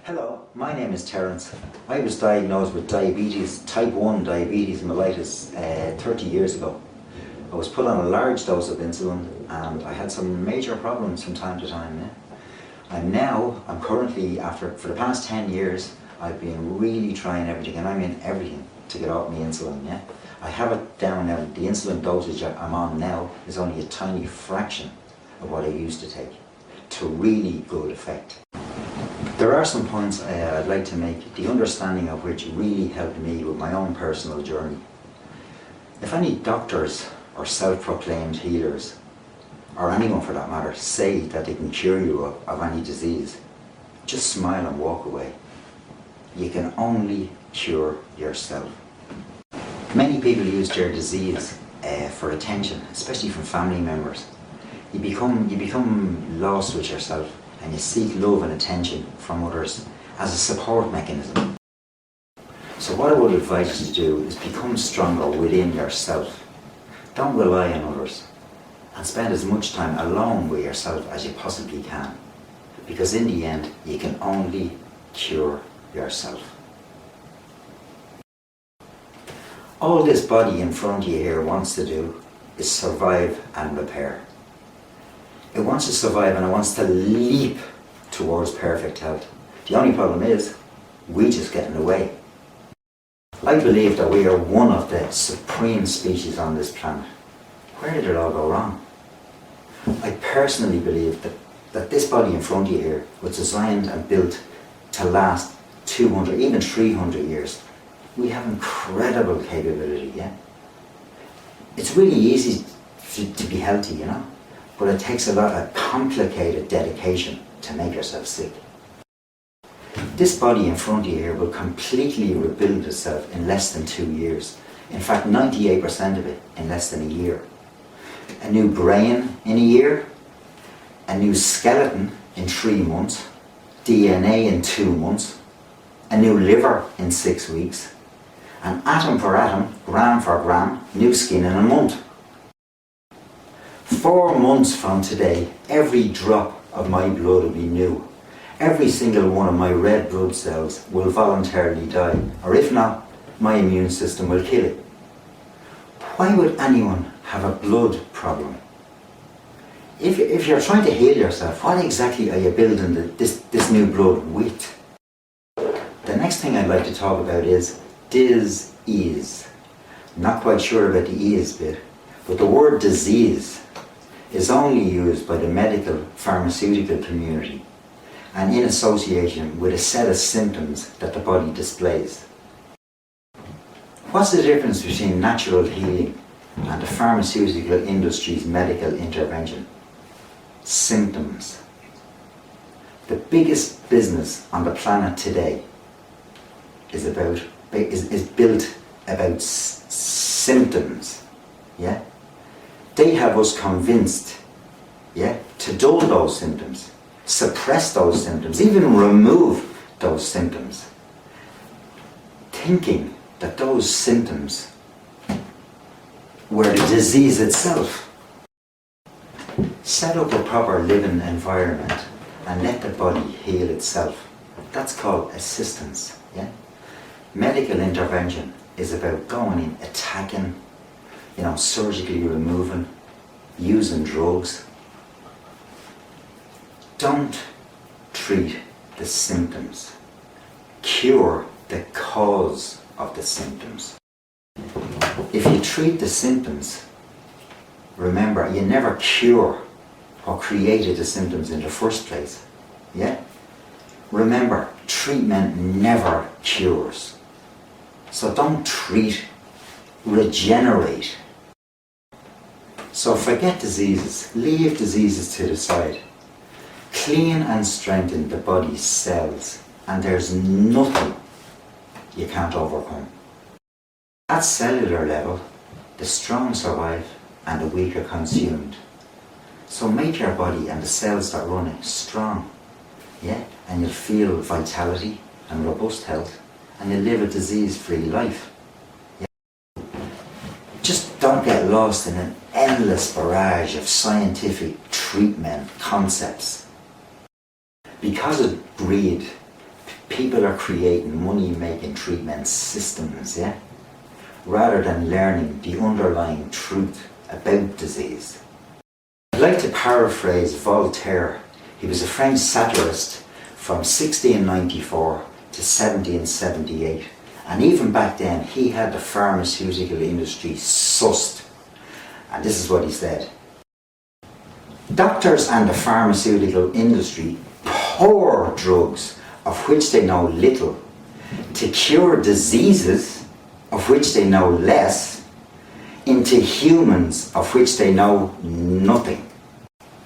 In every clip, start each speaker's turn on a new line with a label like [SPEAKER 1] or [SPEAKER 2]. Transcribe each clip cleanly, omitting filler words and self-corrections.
[SPEAKER 1] Hello, my name is Terence. I was diagnosed with diabetes, type 1 diabetes mellitus 30 years ago. I was put on a large dose of insulin and I had some major problems from time to time. Yeah? And now, I'm currently, for the past 10 years, I've been really trying everything, and I mean everything, to get off my insulin. Yeah? I have it down now. The insulin dosage I'm on now is only a tiny fraction of what I used to take, to really good effect. There are some points I'd like to make, the understanding of which really helped me with my own personal journey. If any doctors or self-proclaimed healers, or anyone for that matter, say that they can cure you of any disease, just smile and walk away. You can only cure yourself. Many people use their disease for attention, especially from family members. You become lost with yourself, and you seek love and attention from others as a support mechanism. So what I would advise you to do is become stronger within yourself. Don't rely on others, and spend as much time alone with yourself as you possibly can, because in the end you can only cure yourself. All this body in front of you here wants to do is survive and repair. It wants to survive and it wants to leap towards perfect health. The only problem is, we just get in the way. I believe that we are one of the supreme species on this planet. Where did it all go wrong? I personally believe that this body in front of you here was designed and built to last 200, even 300 years. We have incredible capability, yeah? It's really easy to be healthy, you know? But it takes a lot of complicated dedication to make yourself sick. This body in front of you here will completely rebuild itself in less than 2 years. In fact, 98% of it in less than a year. A new brain in a year, a new skeleton in 3 months, DNA in 2 months, a new liver in 6 weeks, and atom for atom, gram for gram, new skin in a month. 4 months from today, every drop of my blood will be new. Every single one of my red blood cells will voluntarily die, or if not, my immune system will kill it. Why would anyone have a blood problem? If you're trying to heal yourself, what exactly are you building this new blood with? The next thing I'd like to talk about is dis-ease. Not quite sure about the ease bit, but the word disease is only used by the medical pharmaceutical community and in association with a set of symptoms that the body displays. What's the difference between natural healing and the pharmaceutical industry's medical intervention? Symptoms. The biggest business on the planet today is built about symptoms. Yeah? They have us convinced, yeah, to dull those symptoms, suppress those symptoms, even remove those symptoms, thinking that those symptoms were the disease itself. Set up a proper living environment and let the body heal itself. That's called assistance. Yeah? Medical intervention is about going in, attacking, surgically removing, using drugs. Don't treat the symptoms. Cure the cause of the symptoms. If you treat the symptoms, remember, you never cure what created the symptoms in the first place. Yeah? Remember, treatment never cures. So don't treat, regenerate. So forget diseases, leave diseases to the side. Clean and strengthen the body's cells, and there's nothing you can't overcome. At cellular level, the strong survive and the weak are consumed. So make your body and the cells that run it strong, yeah? And you'll feel vitality and robust health, and you'll live a disease-free life. Yeah? Just don't get lost in an endless barrage of scientific treatment concepts. Because of greed, People are creating money-making treatment systems, yeah, rather than learning the underlying truth about disease. I'd like to paraphrase Voltaire. He was a French satirist from 1694 to 1778, and even back then he had the pharmaceutical industry sussed. And this is what he said: doctors and the pharmaceutical industry pour drugs of which they know little to cure diseases of which they know less into humans of which they know nothing.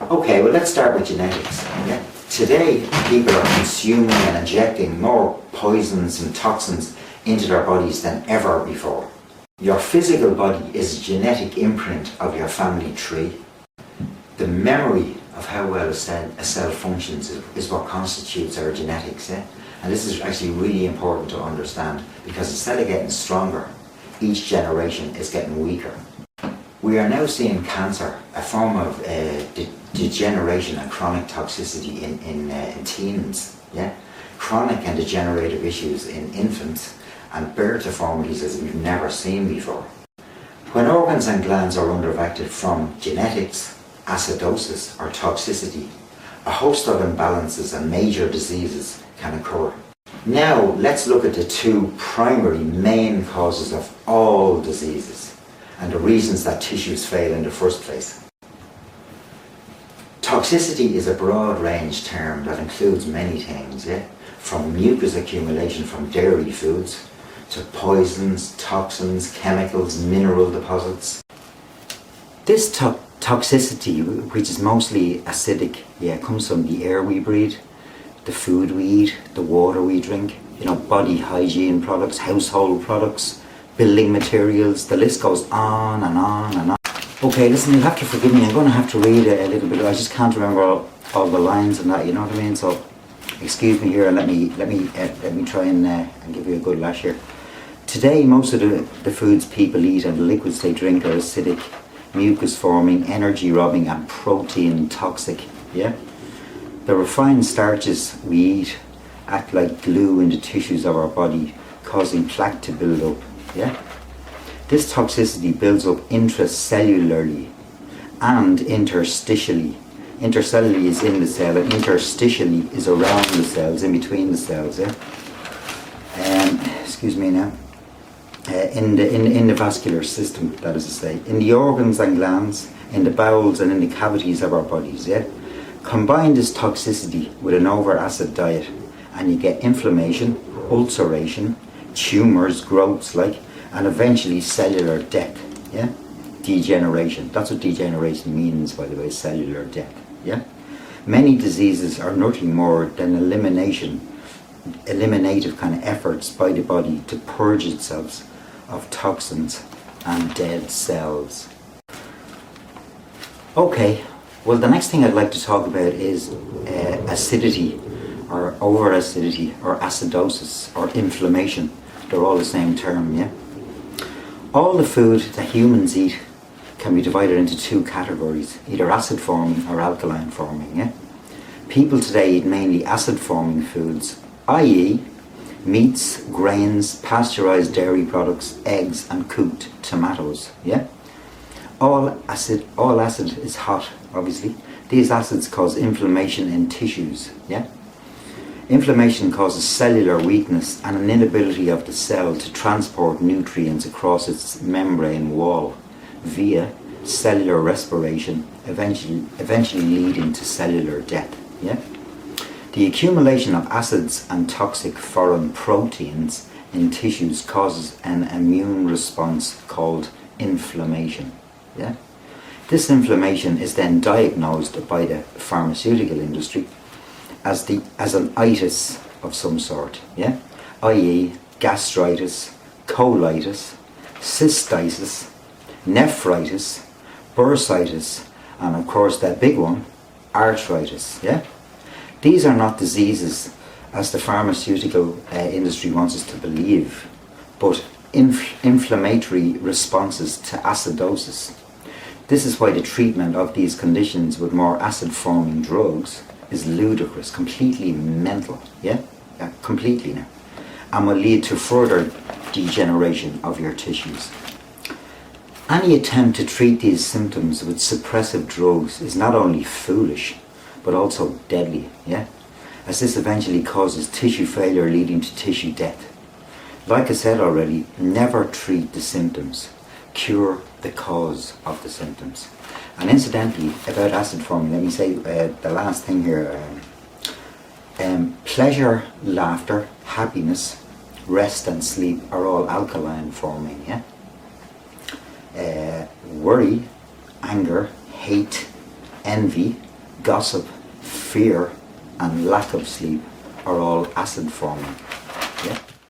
[SPEAKER 1] Okay, well, let's start with genetics. Yeah? Today, people are consuming and injecting more poisons and toxins into their bodies than ever before. Your physical body is a genetic imprint of your family tree. The memory of how well a cell functions is what constitutes our genetics. Yeah? And this is actually really important to understand, because instead of getting stronger, each generation is getting weaker. We are now seeing cancer, a form of degeneration and chronic toxicity in teens. Yeah? Chronic and degenerative issues in infants, and birth deformities as we've never seen before. When organs and glands are underacted from genetics, acidosis or toxicity, a host of imbalances and major diseases can occur. Now let's look at the two primary main causes of all diseases and the reasons that tissues fail in the first place. Toxicity is a broad range term that includes many things, yeah? From mucus accumulation from dairy foods to poisons, toxins, chemicals, mineral deposits. This toxicity, which is mostly acidic, comes from the air we breathe, the food we eat, the water we drink, body hygiene products, household products, building materials, the list goes on and on and on. Okay, listen, you'll have to forgive me, I'm going to have to read a little bit, I just can't remember all the lines and that, you know what I mean? So, excuse me here and let me try and give you a good lash here. Today, most of the foods people eat and the liquids they drink are acidic, mucus forming, energy robbing and protein toxic, yeah? The refined starches we eat act like glue in the tissues of our body, causing plaque to build up, yeah? This toxicity builds up intracellularly and interstitially. Intercellularly is in the cell and interstitially is around the cells, in between the cells, yeah? Excuse me now. In the vascular system, that is to say, in the organs and glands, in the bowels and in the cavities of our bodies, yeah? Combine this toxicity with an over-acid diet and you get inflammation, ulceration, tumours, growths and eventually cellular death, yeah? Degeneration. That's what degeneration means, by the way, cellular death, yeah? Many diseases are nothing more than eliminative kind of efforts by the body to purge itself of toxins and dead cells. Okay, well, the next thing I'd like to talk about is acidity or over-acidity or acidosis or inflammation. They're all the same term, yeah? All the food that humans eat can be divided into two categories, either acid forming or alkaline forming, yeah? People today eat mainly acid forming foods, i.e. meats, grains, pasteurized dairy products, eggs and cooked tomatoes, yeah? All acid is hot, obviously. These acids cause inflammation in tissues, yeah? Inflammation causes cellular weakness and an inability of the cell to transport nutrients across its membrane wall via cellular respiration, eventually leading to cellular death, yeah? The accumulation of acids and toxic foreign proteins in tissues causes an immune response called inflammation, yeah? This inflammation is then diagnosed by the pharmaceutical industry as an itis of some sort, yeah? i.e. gastritis, colitis, cystitis, nephritis, bursitis, and of course that big one, arthritis, yeah? These are not diseases as the pharmaceutical industry wants us to believe, but inflammatory responses to acidosis. This is why the treatment of these conditions with more acid-forming drugs is ludicrous, completely mental, yeah? completely now, and will lead to further degeneration of your tissues. Any attempt to treat these symptoms with suppressive drugs is not only foolish, but also deadly, yeah? As this eventually causes tissue failure leading to tissue death. Like I said already, never treat the symptoms, cure the cause of the symptoms. And incidentally, about acid forming, let me say the last thing here. Pleasure, laughter, happiness, rest and sleep are all alkaline forming, yeah? Worry, anger, hate, envy, gossip, fear and lack of sleep are all acid forming, yeah?